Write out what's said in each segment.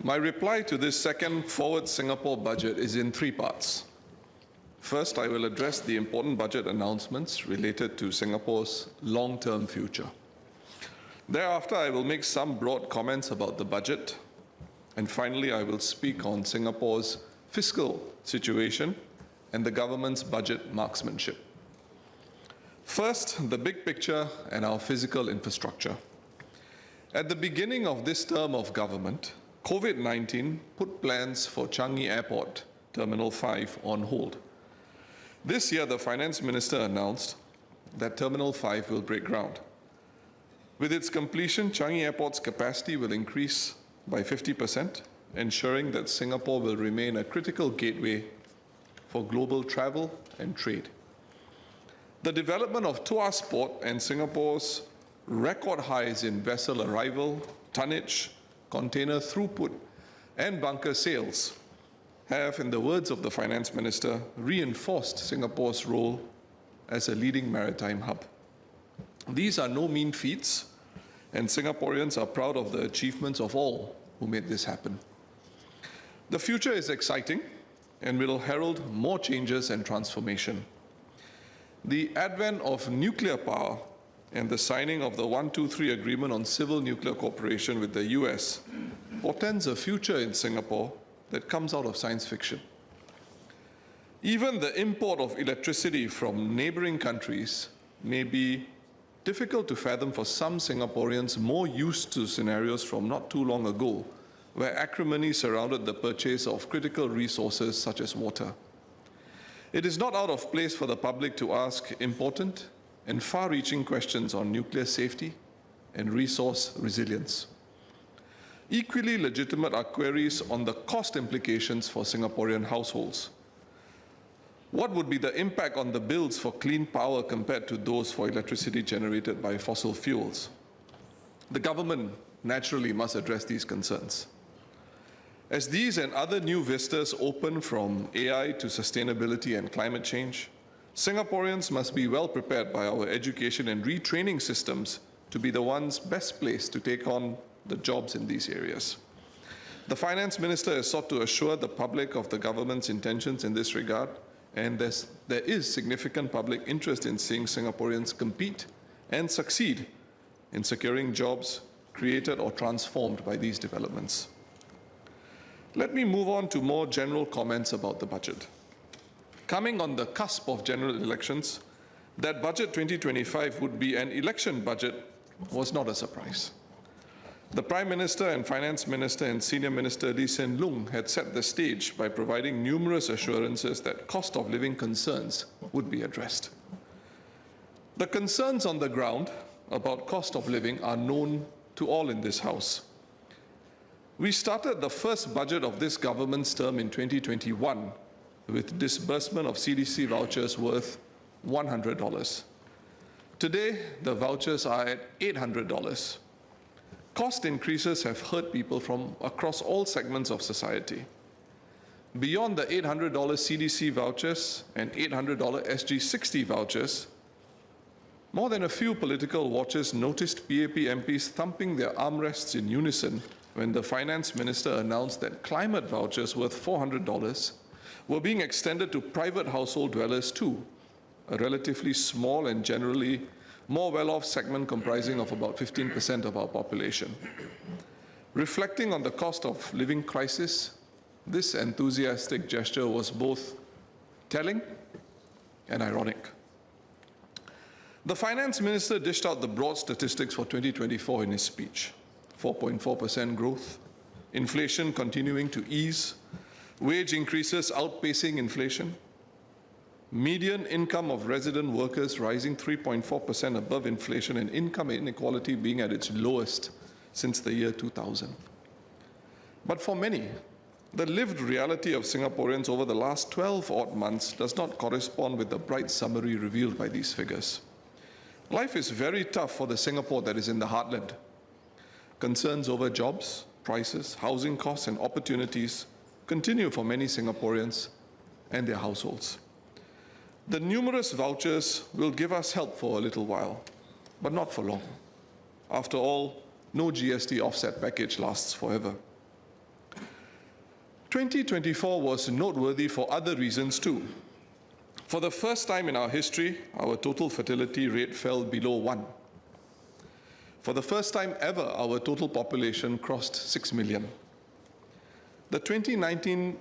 My reply to this second Forward Singapore budget is in three parts. First, I will address the important budget announcements related to Singapore's long-term future. Thereafter, I will make some broad comments about the budget. And finally, I will speak on Singapore's fiscal situation and the government's budget marksmanship. First, the big picture and our physical infrastructure. At the beginning of this term of government, COVID-19 put plans for Changi Airport Terminal 5 on hold. This year, the Finance Minister announced that Terminal 5 will break ground. With its completion, Changi Airport's capacity will increase by 50%, ensuring that Singapore will remain a critical gateway for global travel and trade. The development of Tuas Port and Singapore's record highs in vessel arrival, tonnage, container throughput, and bunker sales have, in the words of the Finance Minister, reinforced Singapore's role as a leading maritime hub. These are no mean feats, and Singaporeans are proud of the achievements of all who made this happen. The future is exciting and will herald more changes and transformation. The advent of nuclear power and the signing of the 123 Agreement on Civil Nuclear Cooperation with the US portends a future in Singapore that comes out of science fiction. Even the import of electricity from neighboring countries may be difficult to fathom for some Singaporeans more used to scenarios from not too long ago, where acrimony surrounded the purchase of critical resources such as water. It is not out of place for the public to ask important and far-reaching questions on nuclear safety and resource resilience. Equally legitimate are queries on the cost implications for Singaporean households. What would be the impact on the bills for clean power compared to those for electricity generated by fossil fuels? The government naturally must address these concerns. As these and other new vistas open from AI to sustainability and climate change, Singaporeans must be well prepared by our education and retraining systems to be the ones best placed to take on the jobs in these areas. The Finance Minister has sought to assure the public of the government's intentions in this regard, and there is significant public interest in seeing Singaporeans compete and succeed in securing jobs created or transformed by these developments. Let me move on to more general comments about the budget. Coming on the cusp of general elections, that Budget 2025 would be an election budget was not a surprise. The Prime Minister and Finance Minister and Senior Minister Lee Hsien Loong had set the stage by providing numerous assurances that cost of living concerns would be addressed. The concerns on the ground about cost of living are known to all in this House. We started the first budget of this government's term in 2021 with disbursement of CDC vouchers worth $100. Today, the vouchers are at $800. Cost increases have hurt people from across all segments of society. Beyond the $800 CDC vouchers and $800 SG60 vouchers, more than a few political watchers noticed PAP MPs thumping their armrests in unison when the Finance Minister announced that climate vouchers worth $400 were being extended to private household dwellers too, a relatively small and generally more well-off segment comprising of about 15% of our population. Reflecting on the cost of living crisis, this enthusiastic gesture was both telling and ironic. The Finance Minister dished out the broad statistics for 2024 in his speech. 4.4% growth, inflation continuing to ease, wage increases outpacing inflation, median income of resident workers rising 3.4% above inflation, and income inequality being at its lowest since the year 2000. But for many, the lived reality of Singaporeans over the last 12 odd months does not correspond with the bright summary revealed by these figures. Life is very tough for the Singapore that is in the heartland. Concerns over jobs, prices, housing costs, and opportunities continue for many Singaporeans and their households. The numerous vouchers will give us help for a little while, but not for long. After all, no GST offset package lasts forever. 2024 was noteworthy for other reasons too. For the first time in our history, our total fertility rate fell below 1. For the first time ever, our total population crossed 6 million. The 2019-2020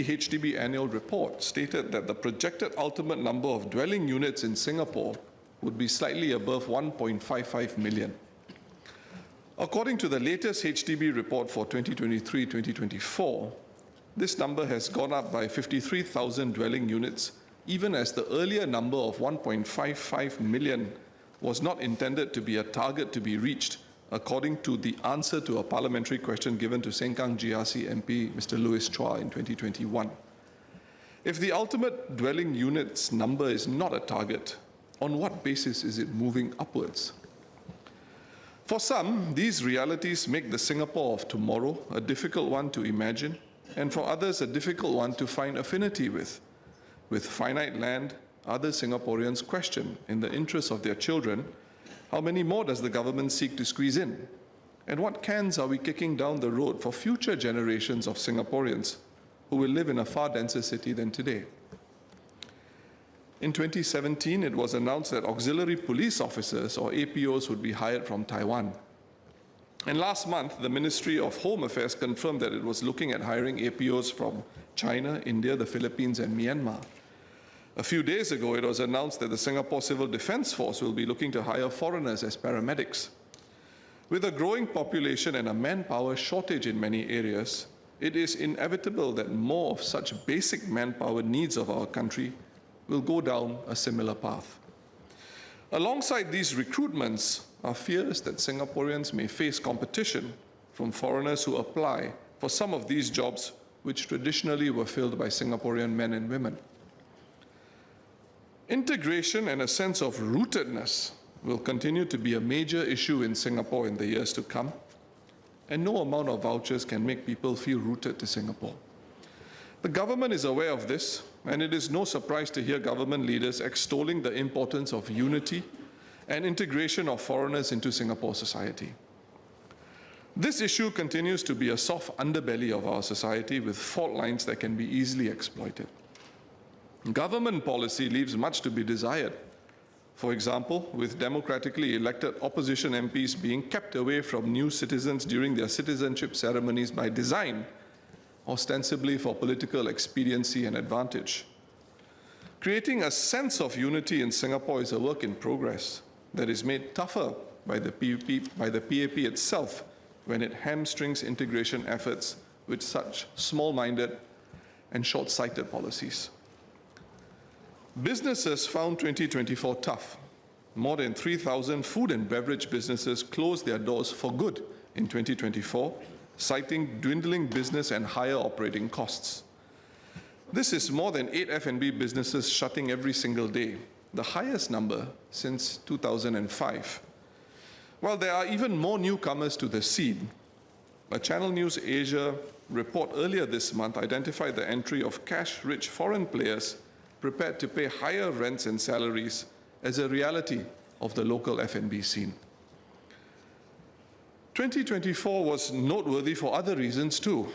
HDB annual report stated that the projected ultimate number of dwelling units in Singapore would be slightly above 1.55 million. According to the latest HDB report for 2023-2024, this number has gone up by 53,000 dwelling units, even as the earlier number of 1.55 million was not intended to be a target to be reached, according to the answer to a parliamentary question given to Sengkang GRC MP Mr. Louis Chua in 2021. If the ultimate dwelling units number is not a target, on what basis is it moving upwards? For some, these realities make the Singapore of tomorrow a difficult one to imagine, and for others, a difficult one to find affinity with. With finite land, other Singaporeans question, in the interests of their children, how many more does the government seek to squeeze in? And what cans are we kicking down the road for future generations of Singaporeans who will live in a far denser city than today? In 2017, it was announced that auxiliary police officers, or APOs, would be hired from Taiwan. And last month, the Ministry of Home Affairs confirmed that it was looking at hiring APOs from China, India, the Philippines, and Myanmar. A few days ago, it was announced that the Singapore Civil Defence Force will be looking to hire foreigners as paramedics. With a growing population and a manpower shortage in many areas, it is inevitable that more of such basic manpower needs of our country will go down a similar path. Alongside these recruitments are fears that Singaporeans may face competition from foreigners who apply for some of these jobs which traditionally were filled by Singaporean men and women. Integration and a sense of rootedness will continue to be a major issue in Singapore in the years to come, and no amount of vouchers can make people feel rooted to Singapore. The government is aware of this, and it is no surprise to hear government leaders extolling the importance of unity and integration of foreigners into Singapore society. This issue continues to be a soft underbelly of our society with fault lines that can be easily exploited. Government policy leaves much to be desired. For example, with democratically elected opposition MPs being kept away from new citizens during their citizenship ceremonies by design, ostensibly for political expediency and advantage. Creating a sense of unity in Singapore is a work in progress that is made tougher by the PAP itself when it hamstrings integration efforts with such small-minded and short-sighted policies. Businesses found 2024 tough. More than 3,000 food and beverage businesses closed their doors for good in 2024, citing dwindling business and higher operating costs. This is more than 8 F&B businesses shutting every single day, the highest number since 2005. While there are even more newcomers to the scene, a Channel News Asia report earlier this month identified the entry of cash-rich foreign players prepared to pay higher rents and salaries as a reality of the local F&B scene. 2024 was noteworthy for other reasons too.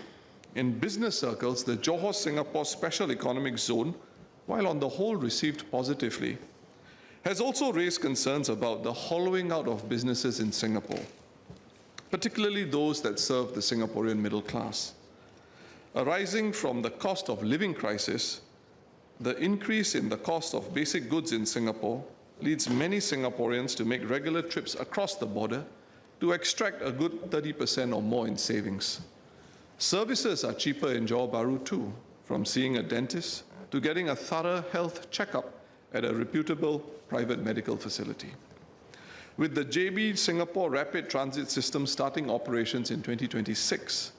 In business circles, the Johor-Singapore Special Economic Zone, while on the whole received positively, has also raised concerns about the hollowing out of businesses in Singapore, particularly those that serve the Singaporean middle class. Arising from the cost of living crisis, the increase in the cost of basic goods in Singapore leads many Singaporeans to make regular trips across the border to extract a good 30% or more in savings. Services are cheaper in Johor Bahru too, from seeing a dentist to getting a thorough health checkup at a reputable private medical facility. With the JB Singapore Rapid Transit System starting operations in 2026,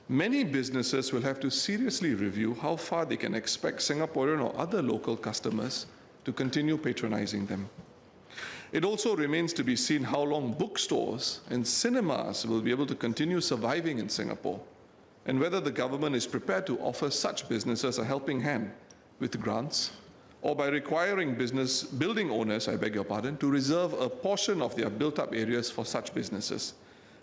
many businesses will have to seriously review how far they can expect Singaporean or other local customers to continue patronizing them. It also remains to be seen how long bookstores and cinemas will be able to continue surviving in Singapore, and whether the government is prepared to offer such businesses a helping hand with grants, or by requiring building owners, to reserve a portion of their built-up areas for such businesses,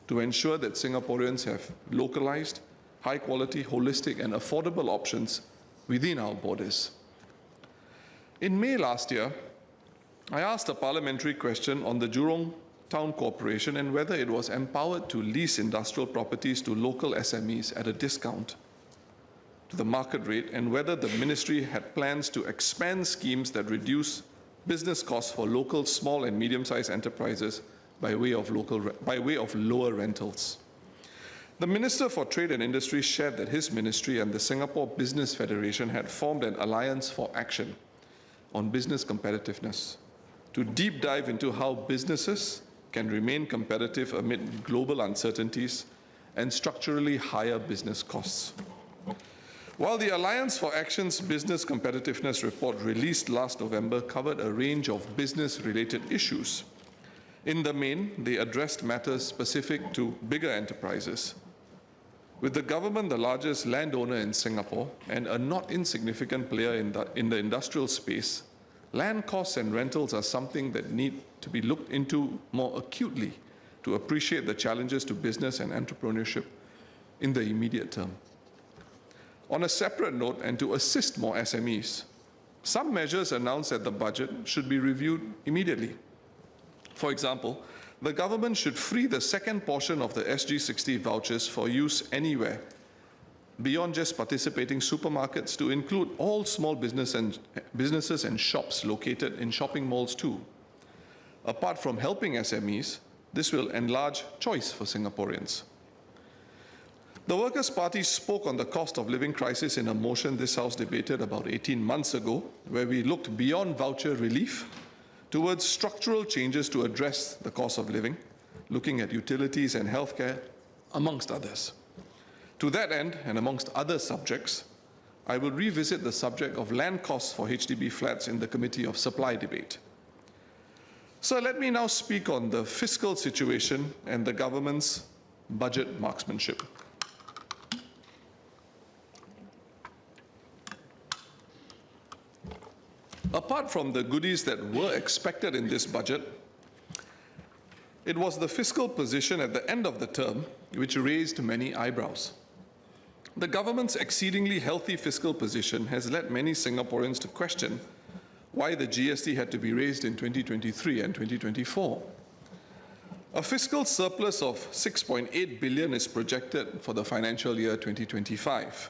to ensure that Singaporeans have localized high-quality, holistic, and affordable options within our borders. In May last year, I asked a parliamentary question on the Jurong Town Corporation and whether it was empowered to lease industrial properties to local SMEs at a discount to the market rate, and whether the ministry had plans to expand schemes that reduce business costs for local small and medium-sized enterprises by way of lower rentals. The Minister for Trade and Industry shared that his ministry and the Singapore Business Federation had formed an alliance for action on business competitiveness to deep dive into how businesses can remain competitive amid global uncertainties and structurally higher business costs. While the Alliance for Action's Business Competitiveness report released last November covered a range of business-related issues, in the main, they addressed matters specific to bigger enterprises. With the government the largest landowner in Singapore and a not insignificant player in the industrial space, land costs and rentals are something that need to be looked into more acutely to appreciate the challenges to business and entrepreneurship in the immediate term. On a separate note, and to assist more SMEs, some measures announced at the budget should be reviewed immediately. For example, the government should free the second portion of the SG60 vouchers for use anywhere beyond just participating supermarkets to include all small businesses and shops located in shopping malls too. Apart from helping SMEs, this will enlarge choice for Singaporeans. The Workers' Party spoke on the cost of living crisis in a motion this House debated about 18 months ago, where we looked beyond voucher relief towards structural changes to address the cost of living, looking at utilities and healthcare, amongst others. To that end, and amongst other subjects, I will revisit the subject of land costs for HDB flats in the Committee of Supply debate. So let me now speak on the fiscal situation and the government's budget marksmanship. Apart from the goodies that were expected in this budget, it was the fiscal position at the end of the term which raised many eyebrows. The government's exceedingly healthy fiscal position has led many Singaporeans to question why the GST had to be raised in 2023 and 2024. A fiscal surplus of 6.8 billion is projected for the financial year 2025.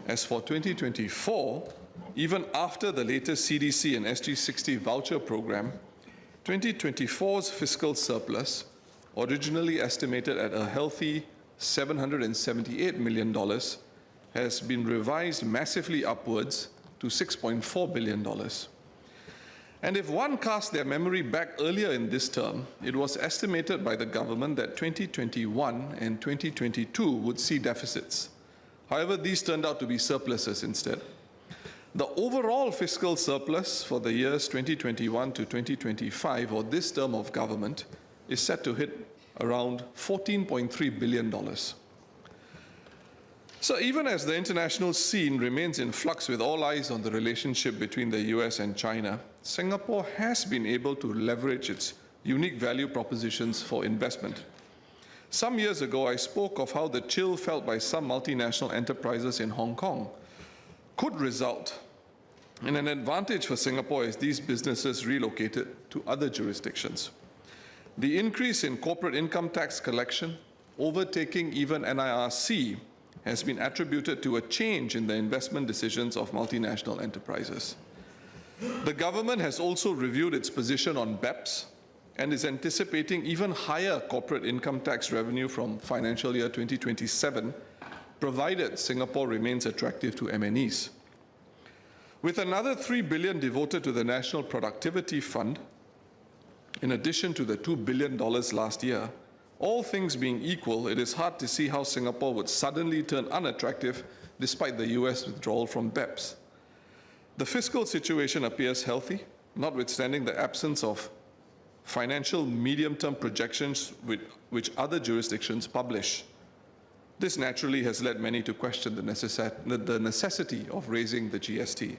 As for 2024, even after the latest CDC and SG60 voucher program, 2024's fiscal surplus, originally estimated at a healthy $778 million, has been revised massively upwards to $6.4 billion. And if one casts their memory back earlier in this term, it was estimated by the government that 2021 and 2022 would see deficits. However, these turned out to be surpluses instead. The overall fiscal surplus for the years 2021 to 2025, or this term of government, is set to hit around $14.3 billion. So even as the international scene remains in flux with all eyes on the relationship between the US and China, Singapore has been able to leverage its unique value propositions for investment. Some years ago, I spoke of how the chill felt by some multinational enterprises in Hong Kong could result in an advantage for Singapore as these businesses relocated to other jurisdictions. The increase in corporate income tax collection, overtaking even NIRC, has been attributed to a change in the investment decisions of multinational enterprises. The government has also reviewed its position on BEPS and is anticipating even higher corporate income tax revenue from financial year 2027, provided Singapore remains attractive to MNEs. With another $3 billion devoted to the National Productivity Fund, in addition to the $2 billion last year, all things being equal, it is hard to see how Singapore would suddenly turn unattractive despite the US withdrawal from BEPS. The fiscal situation appears healthy, notwithstanding the absence of financial medium-term projections which other jurisdictions publish. This naturally has led many to question the necessity of raising the GST.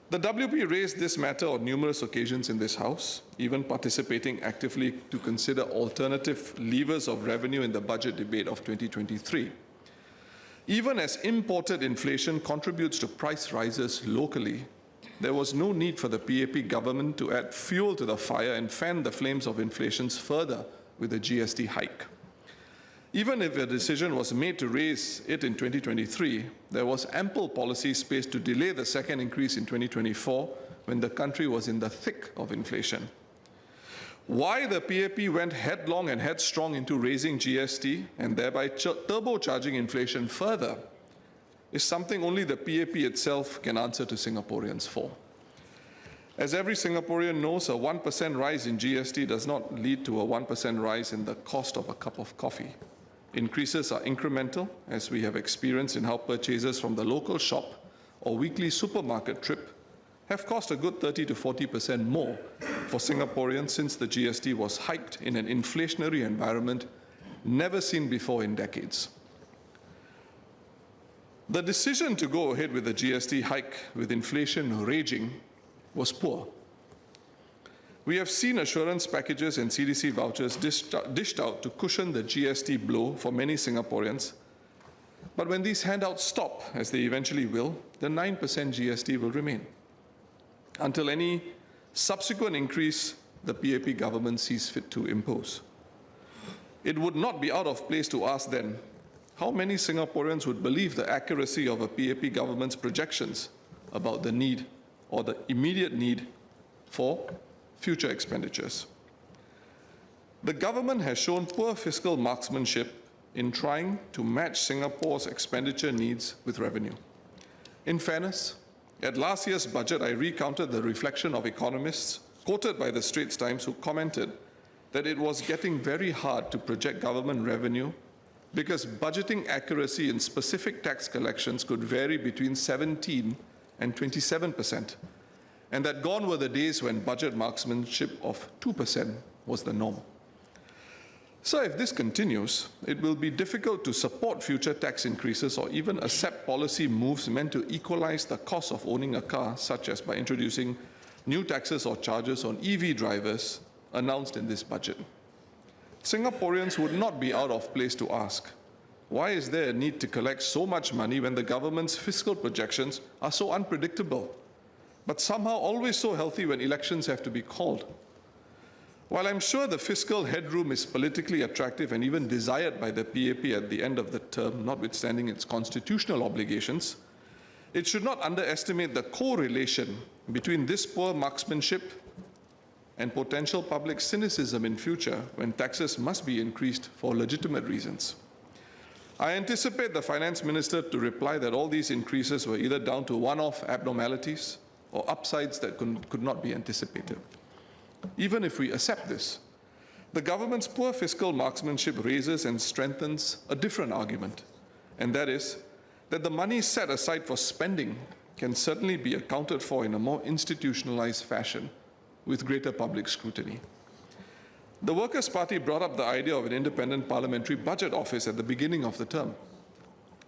The WP raised this matter on numerous occasions in this House, even participating actively to consider alternative levers of revenue in the budget debate of 2023. Even as imported inflation contributes to price rises locally, there was no need for the PAP government to add fuel to the fire and fan the flames of inflation further with a GST hike. Even if a decision was made to raise it in 2023, there was ample policy space to delay the second increase in 2024 when the country was in the thick of inflation. Why the PAP went headlong and headstrong into raising GST and thereby turbocharging inflation further is something only the PAP itself can answer to Singaporeans for. As every Singaporean knows, a 1% rise in GST does not lead to a 1% rise in the cost of a cup of coffee. Increases are incremental, as we have experienced in how purchases from the local shop or weekly supermarket trip have cost a good 30 to 40% more for Singaporeans since the GST was hiked in an inflationary environment never seen before in decades. The decision to go ahead with the GST hike with inflation raging was poor. We have seen assurance packages and CDC vouchers dished out to cushion the GST blow for many Singaporeans. But when these handouts stop, as they eventually will, the 9% GST will remain until any subsequent increase the PAP government sees fit to impose. It would not be out of place to ask then, how many Singaporeans would believe the accuracy of a PAP government's projections about the need or the immediate need for future expenditures? The government has shown poor fiscal marksmanship in trying to match Singapore's expenditure needs with revenue. In fairness, at last year's budget, I recounted the reflection of economists quoted by the Straits Times who commented that it was getting very hard to project government revenue because budgeting accuracy in specific tax collections could vary between 17 and 27%, and that gone were the days when budget marksmanship of 2% was the norm. So if this continues, it will be difficult to support future tax increases or even accept policy moves meant to equalize the cost of owning a car, such as by introducing new taxes or charges on EV drivers announced in this budget. Singaporeans would not be out of place to ask, why is there a need to collect so much money when the government's fiscal projections are so unpredictable, but somehow always so healthy when elections have to be called? While I'm sure the fiscal headroom is politically attractive and even desired by the PAP at the end of the term, notwithstanding its constitutional obligations, it should not underestimate the correlation between this poor marksmanship and potential public cynicism in future when taxes must be increased for legitimate reasons. I anticipate the Finance Minister to reply that all these increases were either down to one-off abnormalities or upsides that could not be anticipated. Even if we accept this, the government's poor fiscal marksmanship raises and strengthens a different argument, and that is that the money set aside for spending can certainly be accounted for in a more institutionalized fashion with greater public scrutiny. The Workers' Party brought up the idea of an independent Parliamentary Budget Office at the beginning of the term.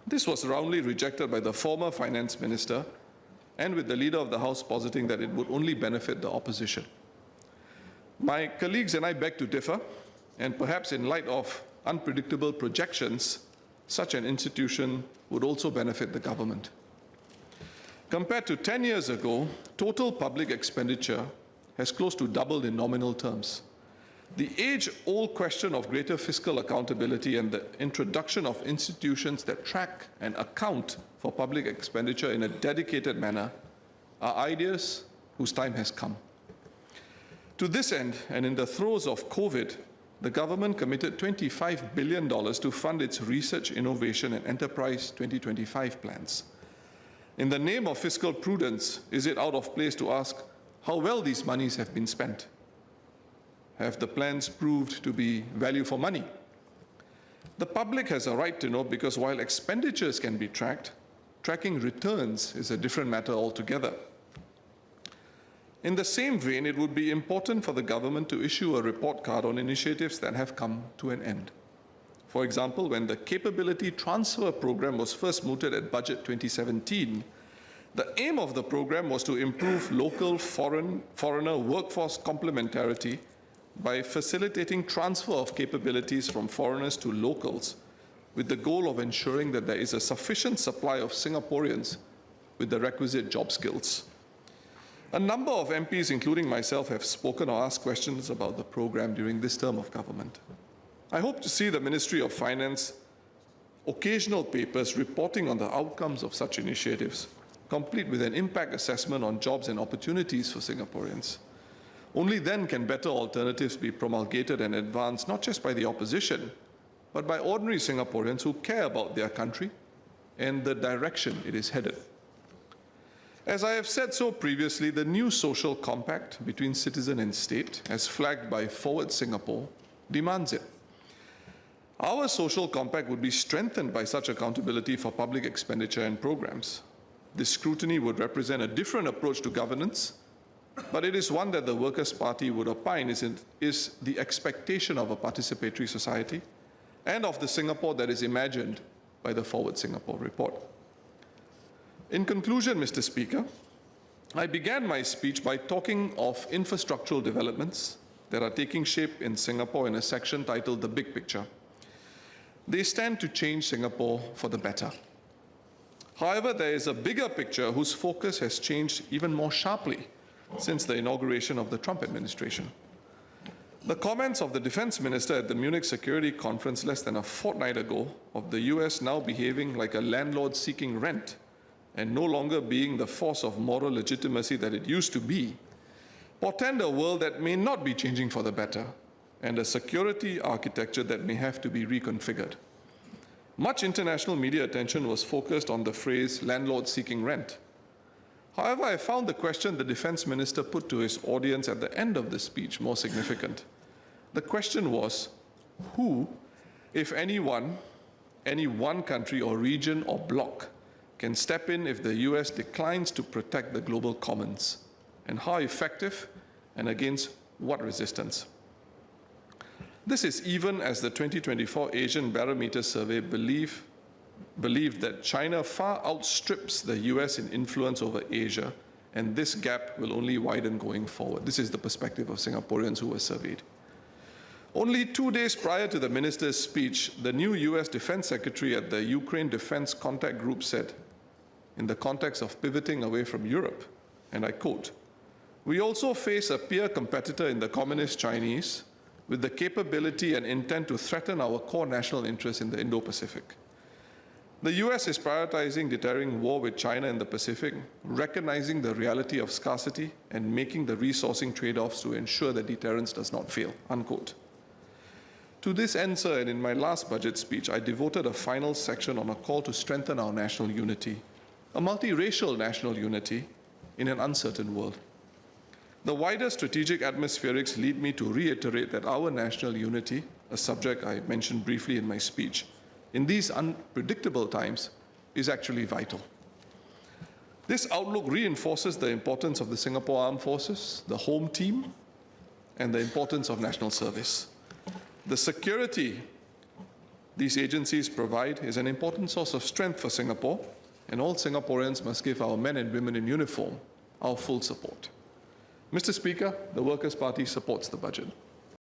This was roundly rejected by the former Finance Minister and with the Leader of the House positing that it would only benefit the opposition. My colleagues and I beg to differ, and perhaps in light of unpredictable projections, such an institution would also benefit the government. Compared to 10 years ago, total public expenditure has close to doubled in nominal terms. The age-old question of greater fiscal accountability and the introduction of institutions that track and account for public expenditure in a dedicated manner are ideas whose time has come. To this end, and in the throes of COVID, the government committed $25 billion to fund its research, innovation, and enterprise 2025 plans. In the name of fiscal prudence, is it out of place to ask how well these monies have been spent? Have the plans proved to be value for money? The public has a right to know because while expenditures can be tracked, tracking returns is a different matter altogether. In the same vein, it would be important for the government to issue a report card on initiatives that have come to an end. For example, when the Capability Transfer Program was first mooted at Budget 2017, the aim of the program was to improve local foreigner workforce complementarity by facilitating transfer of capabilities from foreigners to locals with the goal of ensuring that there is a sufficient supply of Singaporeans with the requisite job skills. A number of MPs, including myself, have spoken or asked questions about the program during this term of government. I hope to see the Ministry of Finance occasional papers reporting on the outcomes of such initiatives, complete with an impact assessment on jobs and opportunities for Singaporeans. Only then can better alternatives be promulgated and advanced, not just by the opposition, but by ordinary Singaporeans who care about their country and the direction it is headed. As I have said so previously, the new social compact between citizen and state, as flagged by Forward Singapore, demands it. Our social compact would be strengthened by such accountability for public expenditure and programs. This scrutiny would represent a different approach to governance, but it is one that the Workers' Party would opine is the expectation of a participatory society and of the Singapore that is imagined by the Forward Singapore report. In conclusion, Mr. Speaker, I began my speech by talking of infrastructural developments that are taking shape in Singapore in a section titled The Big Picture. They stand to change Singapore for the better. However, there is a bigger picture whose focus has changed even more sharply since the inauguration of the Trump administration. The comments of the Defense Minister at the Munich Security Conference less than a fortnight ago of the US now behaving like a landlord seeking rent and no longer being the force of moral legitimacy that it used to be, portend a world that may not be changing for the better and a security architecture that may have to be reconfigured. Much international media attention was focused on the phrase landlord seeking rent. However, I found the question the Defense Minister put to his audience at the end of the speech more significant. The question was, who, if anyone, any one country or region or bloc, can step in if the US declines to protect the global commons, and how effective and against what resistance? This is even as the 2024 Asian Barometer Survey believed that China far outstrips the US in influence over Asia, and this gap will only widen going forward. This is the perspective of Singaporeans who were surveyed. Only 2 days prior to the minister's speech, the new US Defense Secretary at the Ukraine Defense Contact Group said, in the context of pivoting away from Europe, and I quote, "We also face a peer competitor in the communist Chinese with the capability and intent to threaten our core national interests in the Indo-Pacific. The US is prioritizing deterring war with China in the Pacific, recognizing the reality of scarcity and making the resourcing trade-offs to ensure that deterrence does not fail," unquote. To this end, sir, and in my last budget speech, I devoted a final section on a call to strengthen our national unity, a multiracial national unity in an uncertain world. The wider strategic atmospherics lead me to reiterate that our national unity, a subject I mentioned briefly in my speech, in these unpredictable times is actually vital. This outlook reinforces the importance of the Singapore Armed Forces, the home team, and the importance of national service. The security these agencies provide is an important source of strength for Singapore, and all Singaporeans must give our men and women in uniform our full support. Mr. Speaker, the Workers' Party supports the budget.